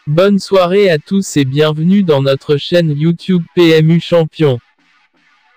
Bonne soirée à tous et bienvenue dans notre chaîne YouTube PMU Champion.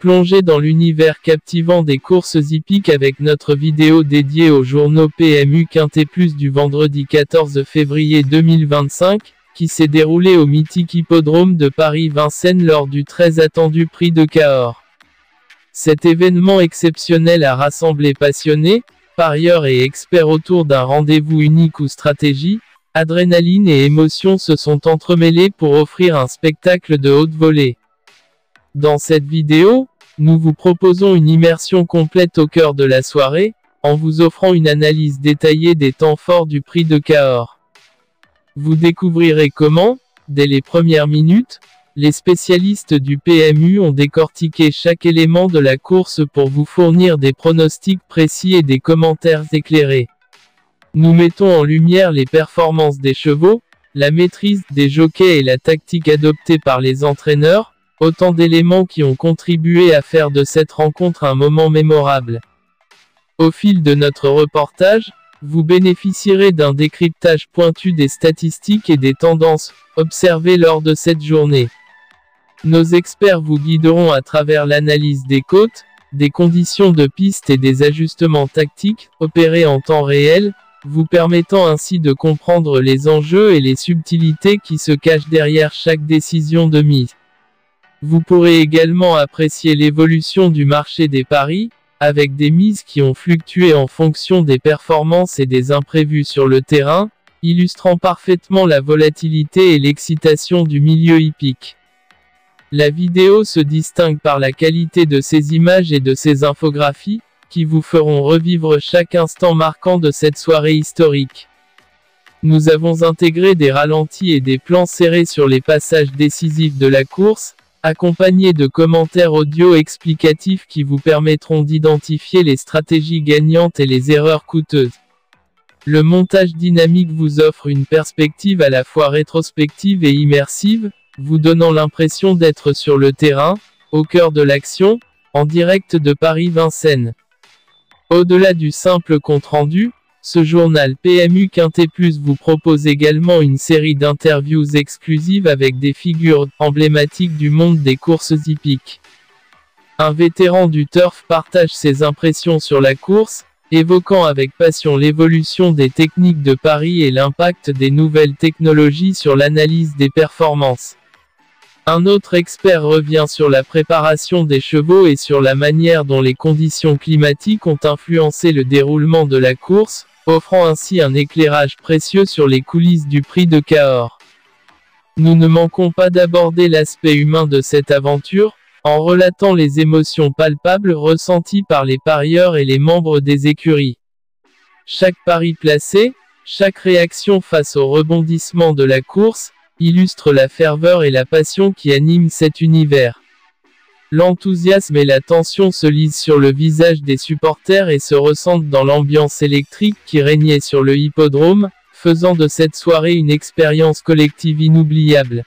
Plongez dans l'univers captivant des courses hippiques avec notre vidéo dédiée aux journaux PMU Quintet Plus du vendredi 14 février 2025, qui s'est déroulé au mythique hippodrome de Paris-Vincennes lors du très attendu prix de Cahors. Cet événement exceptionnel a rassemblé passionnés, parieurs et experts autour d'un rendez-vous unique où stratégie, adrénaline et émotion se sont entremêlés pour offrir un spectacle de haute volée. Dans cette vidéo, nous vous proposons une immersion complète au cœur de la soirée, en vous offrant une analyse détaillée des temps forts du prix de Cahors. Vous découvrirez comment, dès les premières minutes, les spécialistes du PMU ont décortiqué chaque élément de la course pour vous fournir des pronostics précis et des commentaires éclairés. Nous mettons en lumière les performances des chevaux, la maîtrise des jockeys et la tactique adoptée par les entraîneurs, autant d'éléments qui ont contribué à faire de cette rencontre un moment mémorable. Au fil de notre reportage, vous bénéficierez d'un décryptage pointu des statistiques et des tendances observées lors de cette journée. Nos experts vous guideront à travers l'analyse des cotes, des conditions de piste et des ajustements tactiques opérés en temps réel, vous permettant ainsi de comprendre les enjeux et les subtilités qui se cachent derrière chaque décision de mise. Vous pourrez également apprécier l'évolution du marché des paris, avec des mises qui ont fluctué en fonction des performances et des imprévus sur le terrain, illustrant parfaitement la volatilité et l'excitation du milieu hippique. La vidéo se distingue par la qualité de ses images et de ses infographies, qui vous feront revivre chaque instant marquant de cette soirée historique. Nous avons intégré des ralentis et des plans serrés sur les passages décisifs de la course, accompagnés de commentaires audio explicatifs qui vous permettront d'identifier les stratégies gagnantes et les erreurs coûteuses. Le montage dynamique vous offre une perspective à la fois rétrospective et immersive, vous donnant l'impression d'être sur le terrain, au cœur de l'action, en direct de Paris-Vincennes. Au-delà du simple compte-rendu, ce journal PMU Quintet Plus vous propose également une série d'interviews exclusives avec des figures emblématiques du monde des courses hippiques. Un vétéran du turf partage ses impressions sur la course, évoquant avec passion l'évolution des techniques de paris et l'impact des nouvelles technologies sur l'analyse des performances. Un autre expert revient sur la préparation des chevaux et sur la manière dont les conditions climatiques ont influencé le déroulement de la course, offrant ainsi un éclairage précieux sur les coulisses du prix de Cahors. Nous ne manquons pas d'aborder l'aspect humain de cette aventure, en relatant les émotions palpables ressenties par les parieurs et les membres des écuries. Chaque pari placé, chaque réaction face au rebondissement de la course, illustre la ferveur et la passion qui animent cet univers. L'enthousiasme et la tension se lisent sur le visage des supporters et se ressentent dans l'ambiance électrique qui régnait sur le hippodrome, faisant de cette soirée une expérience collective inoubliable.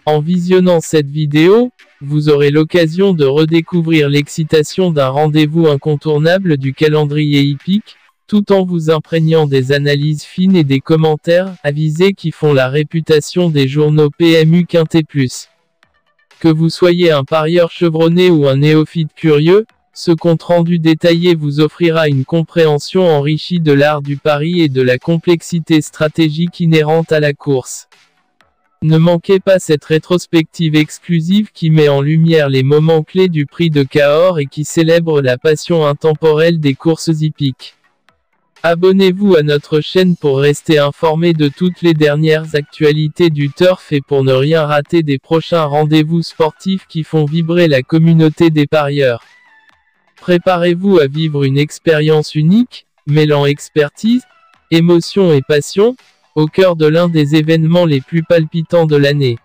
En visionnant cette vidéo, vous aurez l'occasion de redécouvrir l'excitation d'un rendez-vous incontournable du calendrier hippique, tout en vous imprégnant des analyses fines et des commentaires avisés qui font la réputation des journaux PMU Quintet Plus. Que vous soyez un parieur chevronné ou un néophyte curieux, ce compte-rendu détaillé vous offrira une compréhension enrichie de l'art du pari et de la complexité stratégique inhérente à la course. Ne manquez pas cette rétrospective exclusive qui met en lumière les moments clés du prix de Cahors et qui célèbre la passion intemporelle des courses hippiques. Abonnez-vous à notre chaîne pour rester informé de toutes les dernières actualités du turf et pour ne rien rater des prochains rendez-vous sportifs qui font vibrer la communauté des parieurs. Préparez-vous à vivre une expérience unique, mêlant expertise, émotion et passion, au cœur de l'un des événements les plus palpitants de l'année.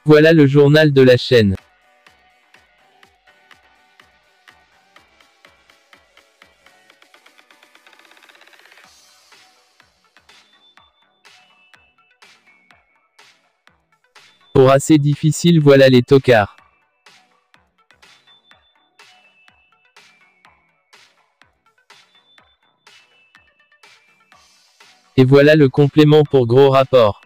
Voilà le journal de la chaîne. Pour assez difficile, voilà les tocards. Et voilà le complément pour gros rapport.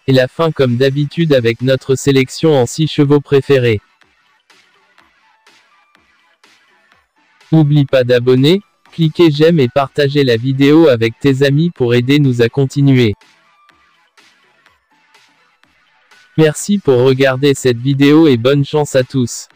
Et la fin comme d'habitude avec notre sélection en 6 chevaux préférés. N'oublie pas d'abonner, cliquer j'aime et partager la vidéo avec tes amis pour aider nous à continuer. Merci pour regarder cette vidéo et bonne chance à tous.